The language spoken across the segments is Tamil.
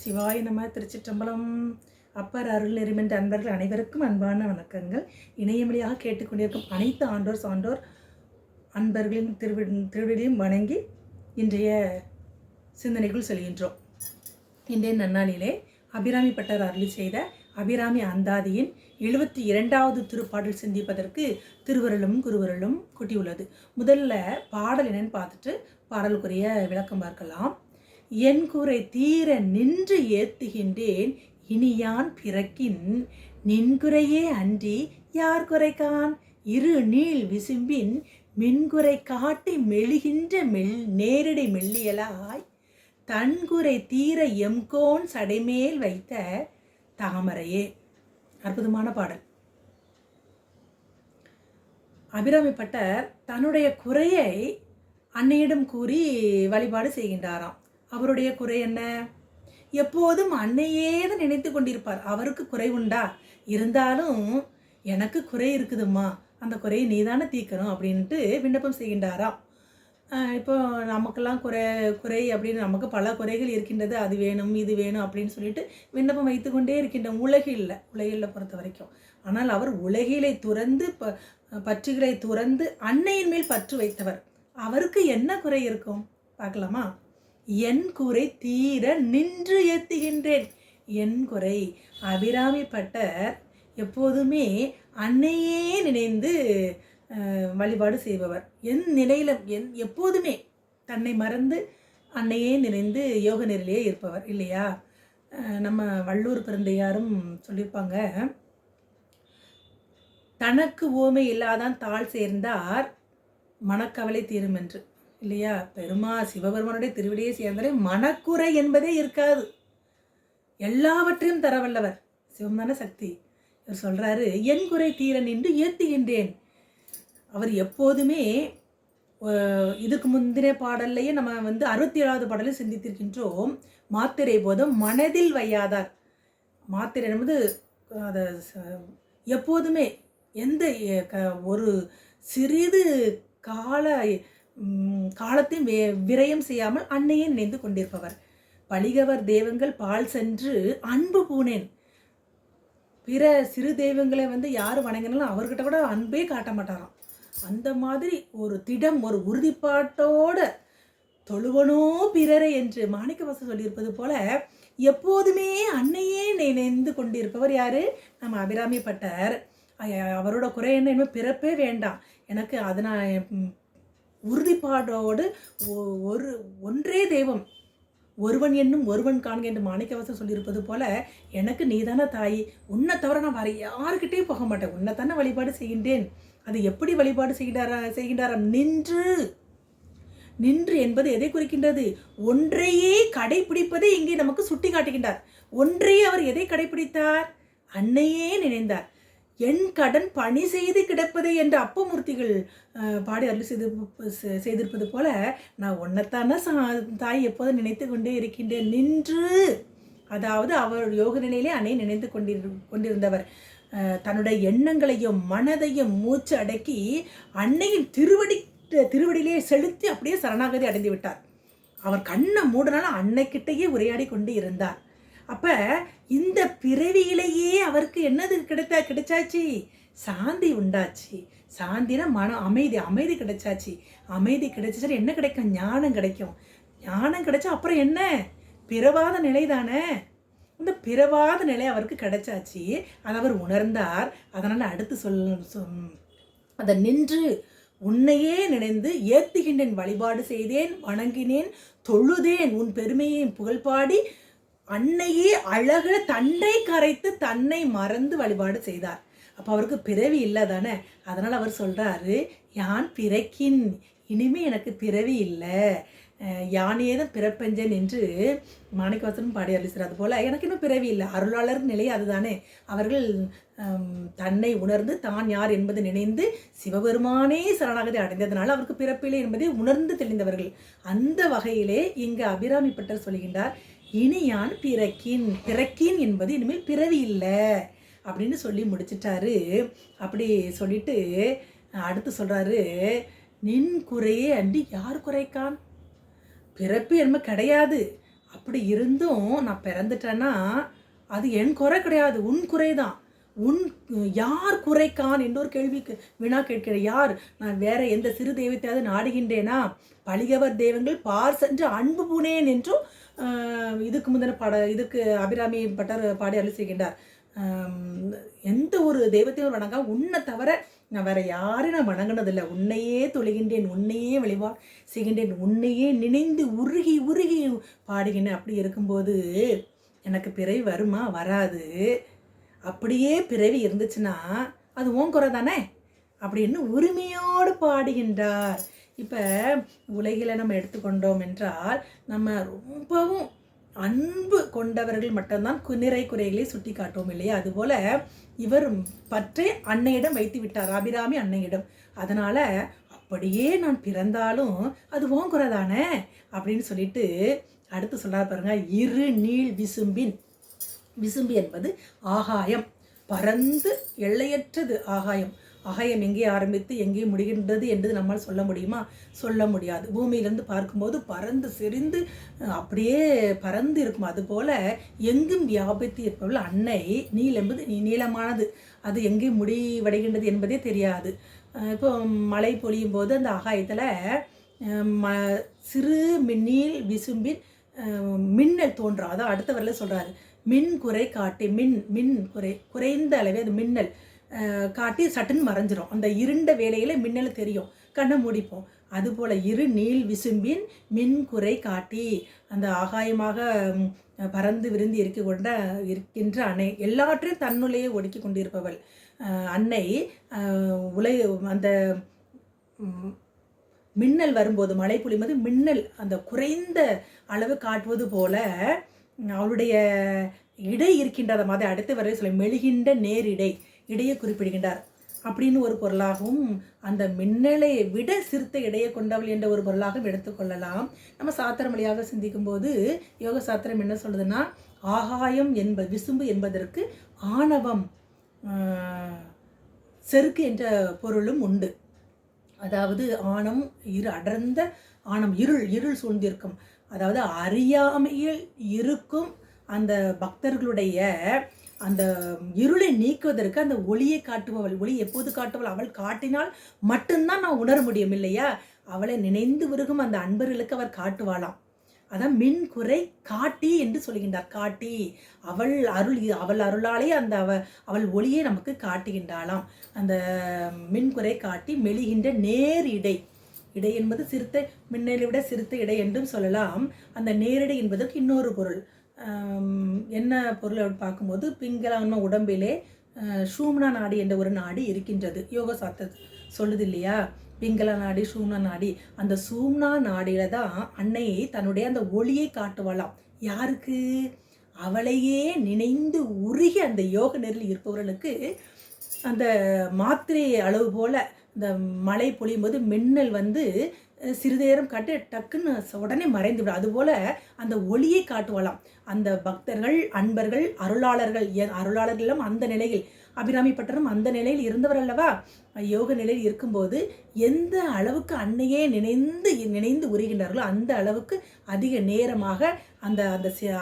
சிவாய நம. திருச்சிற்றம்பலம். அப்பர் அருள் நெறிமென்ற அன்பர்கள் அனைவருக்கும் அன்பான வணக்கங்கள். இணையமொழியாக கேட்டுக்கொண்டிருக்கும் அனைத்து ஆண்டோர் சான்றோர் அன்பர்களின் திருவிடையும் வணங்கி இன்றைய சிந்தனைக்குள் செல்கின்றோம். இன்றைய நன்னாளிலே அபிராமி பட்டர் அருளி செய்த அபிராமி அந்தாதியின் 72வது திருப்பாடல் சிந்திப்பதற்கு திருவருளும் குருவருளும் கூட்டியுள்ளது. முதல்ல பாடல் என்னன்னு பார்த்துட்டு பாடலுக்குரிய விளக்கம் பார்க்கலாம். என் குறை தீர நின்று ஏத்துகின்றேன் இனியான் பிறக்கின் நின்குறையே அன்றி யார் குறைக்கான் இரு நீள் விசும்பின் மின்குறை காட்டி மெழுகின்ற நேரடி மெல்லியலாய் தன்குறை தீர எம்கோன் சடைமேல் வைத்த தாமரையே. அற்புதமான பாடல். அபிராமி பட்டர் தன்னுடைய குறையை அன்னையிடம் கூறி வழிபாடு செய்கின்றாராம். அவருடைய குறை என்ன? எப்போதும் அன்னையே தான் நினைத்து கொண்டிருப்பார். அவருக்கு குறை உண்டா? இருந்தாலும் எனக்கு குறை இருக்குதும்மா, அந்த குறையை நீதானே தீர்க்கணும் அப்படின்ட்டு விண்ணப்பம் செய்கின்றாராம். இப்போ நமக்கெல்லாம் குறை அப்படின்னு நமக்கு பல குறைகள் இருக்கின்றது. அது வேணும் இது வேணும் அப்படின்னு சொல்லிட்டு விண்ணப்பம் வைத்து கொண்டே இருக்கின்ற உலகில் பொறுத்த வரைக்கும். ஆனால் அவர் உலகிலை துறந்து பற்றுகளை துறந்து அன்னையின் மேல் பற்று வைத்தவர். அவருக்கு என்ன குறை இருக்கும் பார்க்கலாமா? என் குறை தீர நின்று ஏத்துகின்றேன். என் குறை. அபிராமி பட்டர் எப்போதுமே அன்னையே நினைந்து வழிபாடு செய்பவர். என் நிலையில எப்போதுமே தன்னை மறந்து அன்னையே நினைந்து யோக நிலையிலே இருப்பவர் இல்லையா? நம்ம வள்ளூர் பிறந்தையாரும் சொல்லியிருப்பாங்க, தனக்கு ஓமை இல்லாதான் தாழ் சேர்ந்தார் மனக்கவலை தீரும் என்று இல்லையா? சிவபெருமானுடைய திருவிடையை சேர்ந்தாலே மனக்குறை என்பதே இருக்காது. எல்லாவற்றையும் தரவல்லவர் சிவமான சக்தி. இவர் சொல்றாரு, என் குறை தீர நின்று ஏத்துகின்றேன். அவர் எப்போதுமே இதுக்கு முந்தின பாடல்லையே நம்ம 67வது பாடலில் சிந்தித்திருக்கின்றோம். மாத்திரை போதும் மனதில் வையாதார். மாத்திரை என்பது அதை எப்போதுமே எந்த ஒரு சிறிது காலத்தையும் விரயம் செய்யாமல் அன்னையே நினைந்து கொண்டிருப்பவர். பழிகவர் தெய்வங்கள் பால் சென்று அன்பு பூனேன். பிற சிறு தெய்வங்களை யார் வணங்கினாலும் அவர்கிட்ட கூட அன்பே காட்ட மாட்டாராம். அந்த மாதிரி ஒரு திடம், ஒரு உறுதிப்பாட்டோட தொழுவனோ பிறரை என்று மாணிக்கவாசகர் சொல்லியிருப்பது போல எப்போதுமே அன்னையே நினைந்து கொண்டிருப்பவர் யாரு? நம்ம அபிராமி பட்டர். அவரோட குறை என்ன? பிறப்பே வேண்டாம் எனக்கு, அது நான் உறுதிப்பாடோடு ஒன்றே தெய்வம், ஒருவன் என்னும் ஒருவன் காண்க என்று மாணிக்கவாசகர் சொல்லியிருப்பது போல எனக்கு நீதான தாய், உன்னை தவிர நான் வேறு யாருக்கிட்டையும் போக மாட்டேன், உன்னை தானே வழிபாடு செய்கின்றேன். அது எப்படி வழிபாடு செய்கின்றாராம்? நின்று என்பது எதை குறிக்கின்றது? ஒன்றையே கடைபிடிப்பதை இங்கே நமக்கு சுட்டி காட்டுகின்றார். ஒன்றையே அவர் எதை கடைபிடித்தார்? அன்னையே நினைந்தார். என் கடன் பணி செய்து கிடப்பதை என்று அப்பமூர்த்திகள் பாடி அருள் செய்திருப்பது போல நான் உன்னைத்தானே தாய் எப்போதும் நினைத்து கொண்டே இருக்கின்றேன். நின்று, அதாவது அவர் யோக நிலையிலே அன்னை நினைத்து கொண்டிருந்தவர். தன்னுடைய எண்ணங்களையும் மனதையும் மூச்சு அடக்கி அன்னையின் திருவடியிலே செலுத்தி அப்படியே சரணாகதி அடைந்து விட்டார். அவர் கண்ணை மூடனால அன்னைக்கிட்டையே உரையாடி கொண்டு இருந்தார். அப்ப இந்த பிறவியிலேயே அவருக்கு என்னது கிடைச்சாச்சு? சாந்தி உண்டாச்சு. சாந்தினா மன அமைதி கிடைச்சாச்சு. அமைதி கிடைச்சா என்ன கிடைக்கும்? ஞானம் கிடைக்கும். ஞானம் கிடைச்சா அப்புறம் என்ன? பிறவாத நிலை தானே. இந்த பிறவாத நிலை அவருக்கு கிடைச்சாச்சு. அதை அவர் உணர்ந்தார். அதனால அடுத்து அதை நின்று உன்னையே நினைந்து ஏத்துகின்றேன், வழிபாடு செய்தேன், வணங்கினேன், தொழுதேன், உன் பெருமையை புகழ்பாடி அன்னையே அழகு தன்னை கரைத்து தன்னை மறந்து வழிபாடு செய்தார். அப்போ அவருக்கு பிறவி இல்லை தானே. அதனால் அவர் சொல்கிறாரு, யான் பிறக்கின், இனிமே எனக்கு பிறவி இல்லை, யானே தான் பிறப்பஞ்சன் என்று மாணிக்கவாசகரும் பாடி அருளிச்சார். அது போல் எனக்கு இன்னும் பிறவி இல்லை. அருளாளர் நிலை அதுதானே. அவர்கள் தன்னை உணர்ந்து தான் யார் என்பதை நினைந்து சிவபெருமானே சரணாகதி அடைந்ததுனால அவருக்கு பிறப்பில்லை என்பதை உணர்ந்து தெளிந்தவர்கள். அந்த வகையிலே இங்கு அபிராமி பட்டர் சொல்கின்றார், இனி யான் பிறக்கின் என்பது இனிமேல் பிறவி இல்லை அப்படின்னு சொல்லி முடிச்சிட்டாரு. அப்படி சொல்லிட்டு அடுத்து சொல்கிறாரு, நின் குறையே அன்றி யார் குறைக்கான்? பிறப்பு என்ன கிடையாது. அப்படி இருந்தும் நான் பிறந்துட்டேன்னா அது என் குறை கிடையாது, உன் குறை தான். உன் யார் குறைக்கான் என்றொரு கேள்விக்கு வினா கேட்கிறேன். யார்? நான் வேற எந்த சிறு தெய்வத்தையாவது நாடுகின்றேனா? பழிகவர் தெய்வங்கள் பார் சென்று அன்பு பூனேன் என்றும் இதுக்கு முந்தின இதுக்கு அபிராமி பட்டர் பாடி அருள் செய்கின்றார். எந்த ஒரு தெய்வத்தையும் வணங்க உன்னை தவிர நான் வேற யாரையும் நான் வணங்கினதில்லை. உன்னையே தொழுகின்றேன், உன்னையே வழிபாடு செய்கின்றேன், உன்னையே நினைந்து உருகி உருகி பாடுகின்றேன். அப்படி இருக்கும்போது எனக்கு பிறவி வருமா? வராது. அப்படியே பிறவி இருந்துச்சுன்னா அது உன் குறை தானே அப்படின்னு உரிமையோடு பாடுகின்றார். இப்போ உலகில் நம்ம எடுத்துக்கொண்டோம் என்றால் நம்ம ரொம்பவும் அன்பு கொண்டவர்கள் மட்டும்தான் நிறை குறைகளை சுட்டி காட்டுவோம் இல்லையா? அதுபோல் இவர் பற்றை அன்னையிடம் வைத்து விட்டார், அபிராமி அன்னையிடம். அதனால் அப்படியே நான் பிறந்தாலும் அது உன் குறை தானே அப்படின்னு சொல்லிட்டு அடுத்து சொல்கிறார் பாருங்க. இரு நீள் விசும்பின், விசும்பு என்பது ஆகாயம், பறந்து எல்லையற்றது ஆகாயம். ஆகாயம் எங்கே ஆரம்பித்து எங்கே முடிகின்றது என்று நம்மால் சொல்ல முடியுமா? சொல்ல முடியாது. பூமியிலிருந்து பார்க்கும்போது பறந்து செறிந்து அப்படியே பறந்து இருக்கும். அதுபோல் எங்கும் வியாபித்து இருப்பவள் அன்னை. நீள் என்பது நீளமானது, அது எங்கே முடிவடைகின்றது என்பதே தெரியாது. இப்போ மழை பொழியும் போது அந்த ஆகாயத்தில் சிறு நீள் விசும்பின் மின்னல் தோன்றும். அதான் அடுத்த வரல சொல்கிறாரு. மின் குறை காட்டி, மின் குறைந்த அளவே அது மின்னல் காட்டி சட்டுன்னு மறைஞ்சிரும். அந்த இருண்ட வேலையில் மின்னல் தெரியும், கண்ணை மூடிப்போம். அதுபோல் இரு நீள் விசும்பின் மின் குறை காட்டி, அந்த ஆகாயமாக பறந்து விருந்து இருக்கின்ற அன்னை, எல்லாற்றையும் தன்னுள்ளேயே ஒடுக்கி கொண்டிருப்பவள் அன்னை. அந்த மின்னல் வரும்போது, மழை பொழியும்போது மின்னல் அந்த குறைந்த அளவு காட்டுவது போல அவளுடைய இடை இருக்கின்றத மாதிரி அடுத்த வரை சொல்ல மெழுகின்ற நேரிடை, இடையை குறிப்பிடுகின்றார் அப்படின்னு ஒரு பொருளாகவும், அந்த மின்னலை விட சிறுத்த இடையை கொண்டவள் என்ற ஒரு பொருளாகவும் எடுத்துக்கொள்ளலாம். நம்ம சாத்திரம் வழியாக சிந்திக்கும் போது யோக சாத்திரம் என்ன சொல்லுதுன்னா, ஆகாயம் என்பது விசும்பு என்பதற்கு ஆணவம், செருக்கு என்ற பொருளும் உண்டு. அதாவது ஆணம் அடர்ந்த ஆணம், இருள் சூழ்ந்திருக்கும். அதாவது அறியாமையில் இருக்கும் அந்த பக்தர்களுடைய அந்த இருளை நீக்குவதற்கு அந்த ஒளியை காட்டுபவள். ஒளி எப்போது காட்டுவள்? அவள் காட்டினால் மட்டும்தான் நான் உணர முடியும் இல்லையா? அவளை நினைந்து விருகும் அந்த அன்பர்களுக்கு அவர் காட்டுவாளாம். அதான் மின் குறை காட்டி என்று சொல்கின்றார். காட்டி அவள் அருளாலே அந்த அவள் ஒளியை நமக்கு காட்டுகின்றாளாம். அந்த மின் குறை காட்டி மெழுகின்ற நேர் இடை, இடை என்பது சிறுத்தை, மின்னலை விட சிறுத்தை இடை என்றும் சொல்லலாம். அந்த நேரிடை என்பதற்கு இன்னொரு பொருள். என்ன பொருள் அப்படின்னு பார்க்கும்போது, பிங்களான்ம உடம்பிலே சூம்னா நாடி என்ற ஒரு நாடி இருக்கின்றது. யோக சாஸ்திர சொல்லுது இல்லையா? பிங்கள நாடி, சூம்னா நாடி. அந்த சூம்னா நாடியில தான் அன்னையை தன்னுடைய அந்த ஒளியை காட்டுவாளாம். யாருக்கு? அவளையே நினைந்து உருகி அந்த யோக நெறியில் இருப்பவர்களுக்கு அந்த மாத்திரை அளவு போல இந்த மழை பொழியும் போது மின்னல் வந்து சிறிது நேரம் காட்டு டக்குன்னு உடனே மறைந்துவிடும். அதுபோல் அந்த ஒளியை காட்டுவாளாம். அந்த பக்தர்கள், அன்பர்கள், அருளாளர்களும் அந்த நிலையில், அபிராமி பட்டரும் அந்த நிலையில் இருந்தவர் அல்லவா? யோக நிலையில் இருக்கும்போது எந்த அளவுக்கு அன்னையே நினைந்து உருகின்றார்களோ அந்த அளவுக்கு அதிக நேரமாக அந்த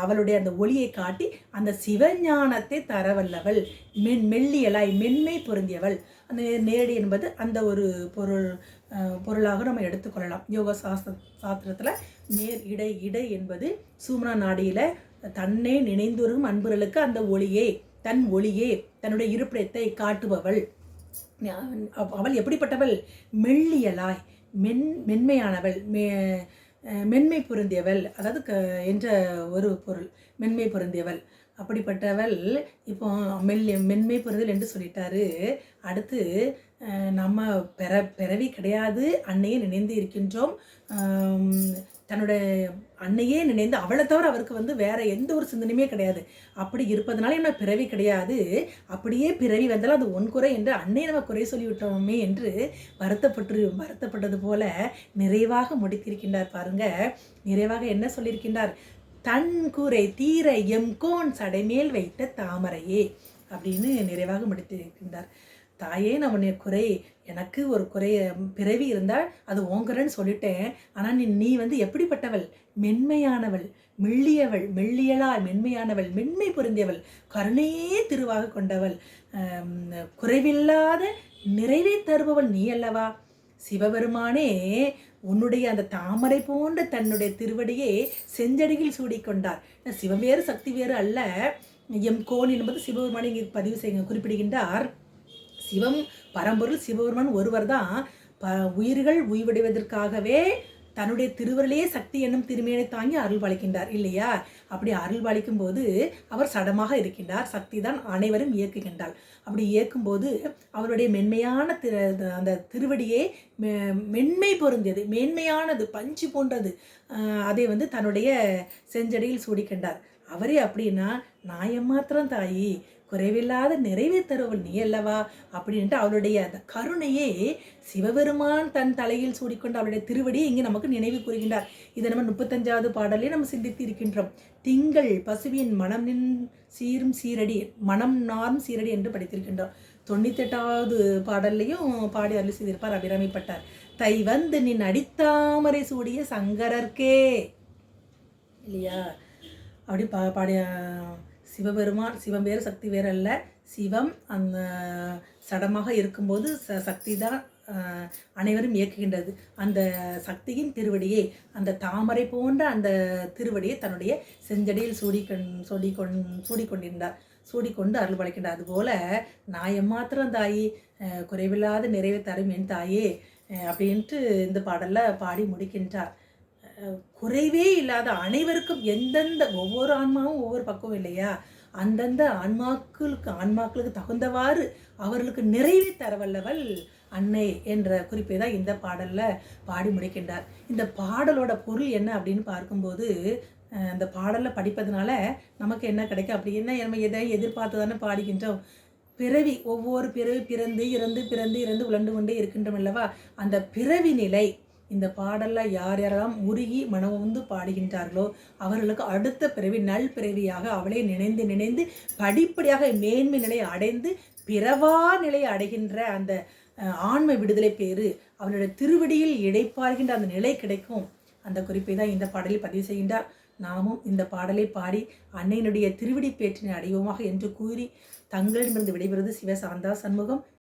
அவளுடைய அந்த ஒளியை காட்டி அந்த சிவஞானத்தை தரவல்லவள், மெல்லியலாய் மென்மை பொருந்தியவள். அந்த நேரடி என்பது அந்த ஒரு பொருளாக நம்ம எடுத்துக்கொள்ளலாம். யோக சாஸ்திரத்தில் நேர் இடை என்பது சூம்னா நாடியில் தன்னை நினைந்துருகும் அன்பர்களுக்கு அந்த ஒளியே, தன்னுடைய இருப்பிடத்தை காட்டுபவள். அவள் எப்படிப்பட்டவள்? மெல்லியலாய், மென்மையானவள், மென்மை பொருந்தியவள், அதாவது என்ற ஒரு பொருள், மென்மை பொருந்தியவள். அப்படிப்பட்டவள் இப்போ மென்மை பொருந்தல் என்று சொல்லிட்டாரு. அடுத்து நம்ம பிறவி கிடையாது, அன்னையே நினைந்து இருக்கின்றோம். தன்னுடைய அன்னையே நினைந்து, அவளை தவிர அவருக்கு வேற எந்த ஒரு சிந்தனையுமே கிடையாது. அப்படி இருப்பதனால என்ன பிறவி கிடையாது. அப்படியே பிறவி வந்தாலும் அது ஒன் குறை என்று அன்னையை நம்ம குறை சொல்லிவிட்டோமே என்று வருத்தப்பட்டது போல நிறைவாக முடித்திருக்கின்றார். பாருங்க, நிறைவாக என்ன சொல்லியிருக்கின்றார்? தன் குறை தீர எம் கோன் சடைமேல் வைத்த தாமரையே அப்படின்னு நிறைவாக முடித்திருக்கின்றார். தாயே நான் உன்னை எனக்கு ஒரு பிறவி இருந்தால் அது ஓங்குறேன்னு சொல்லிட்டேன். ஆனால் நீ வந்து எப்படிப்பட்டவள்? மென்மையானவள், மெல்லியலாய் மென்மையானவள், மென்மை பொருந்தியவள், கருணையே திருவாக கொண்டவள், குறைவில்லாத நிறைவை தருபவள் நீ அல்லவா? சிவபெருமானே உன்னுடைய அந்த தாமரை போன்ற தன்னுடைய திருவடியை செஞ்சடியில் சூடிக்கொண்டார். சிவம் வேறு சக்தி வேறு அல்ல. எம் கோன் என்பது சிவபெருமானை இங்கே பதிவு செய்ய குறிப்பிடுகின்றார். சிவம் பரம்பொருள் சிவபெருமான் ஒருவர் தான். உயிர்கள் உய்வடைவதற்காகவே தன்னுடைய திருவருளையே சக்தி என்னும் திருமேனை தாங்கி அருள் பாலிக்கின்றார் இல்லையா? அப்படி அருள் பாலிக்கும் போது அவர் சடமாக இருக்கின்றார். சக்தி தான் அனைவரும் இயக்குகின்றார். அப்படி இயக்கும்போது அவருடைய மென்மையான அந்த திருவடியே மென்மை பொருந்தியது, மேன்மையானது, பஞ்சு போன்றது. அதை வந்து தன்னுடைய செஞ்சடியில் சூடிக்கின்றார். அவரே அப்படின்னா நான் எம்மாத்திரம் தாயி, குறைவில்லாத நிறைவே தருவள் நீ அல்லவா அப்படின்ட்டு அவளுடைய அந்த கருணையே சிவபெருமான் தன் தலையில் சூடிக்கொண்டு அவருடைய திருவடியை இங்கே நமக்கு நினைவு கூறுகின்றார். இதை நம்ம 35வது பாடலே நம்ம சிந்தித்து இருக்கின்றோம். திங்கள் பசுவின் சீரும் சீரடி, மனம் நாரும் சீரடி என்று படித்திருக்கின்றோம். 98வது பாடல்லையும் பாடி அருள் செய்திருப்பார் அபிராமிப்பட்டார். தை வந்து நின் அடித்தாமரை சூடிய சங்கரர்க்கே இல்லையா? அப்படி பாடிய சிவபெருமான், சிவம் வேறு சக்தி வேறு அல்ல. சிவம் அந்த சடமாக இருக்கும்போது சக்தி தான் அனைவரும் இயக்குகின்றது. அந்த சக்தியின் திருவடியை, அந்த தாமரை போன்ற அந்த திருவடியை தன்னுடைய செஞ்சடியில் சூடிக்கொண்டிருந்தார், சூடிக்கொண்டு அருள் படைக்கின்றார். அதுபோல நான் எம்மாத்திரம் தாயி, குறைவில்லாத நிறைவை தரும் என் தாயே அப்படின்ட்டு இந்த பாடலில் பாடி முடிக்கின்றார். குறைவே இல்லாத அனைவருக்கும் எந்தெந்த ஒவ்வொரு ஆன்மாவும் ஒவ்வொரு பக்கம் இல்லையா? அந்தந்த ஆன்மாக்களுக்கு தகுந்தவாறு அவர்களுக்கு நிறைவே தரவல்லவள் அன்னை என்ற குறிப்பை தான் இந்த பாடலில் பாடி முடிக்கின்றார். இந்த பாடலோட பொருள் என்ன அப்படின்னு பார்க்கும்போது, அந்த பாடலில் படிப்பதனால நமக்கு என்ன கிடைக்கும் அப்படி என்ன நம்ம எதை எதிர்பார்த்து தானே பாடுகின்றோம். ஒவ்வொரு பிறவி பிறந்து இறந்து உழண்டு கொண்டே இருக்கின்றோம் அல்லவா? அந்த பிறவி நிலை இந்த பாடலில் யாரெல்லாம் உருகி மனமுந்து பாடுகின்றார்களோ அவர்களுக்கு அடுத்த பிறவி நல் பிறவியாக அவளை நினைந்து படிப்படியாக மேன்மை நிலையை அடைந்து பிறவா நிலையை அடைகின்ற அந்த ஆன்ம விடுதலை பேறு, அவளுடைய திருவடியில் இடைப்பார்கின்ற அந்த நிலை கிடைக்கும். அந்த குறிப்பை தான் இந்த பாடலில் பதிவு செய்கின்றார். நாமும் இந்த பாடலை பாடி அன்னையினுடைய திருவடி பேற்றினை அடைவோமாக என்று கூறி தங்களிடமிருந்து விடைபெறுவது சிவசாந்தா சண்முகம்.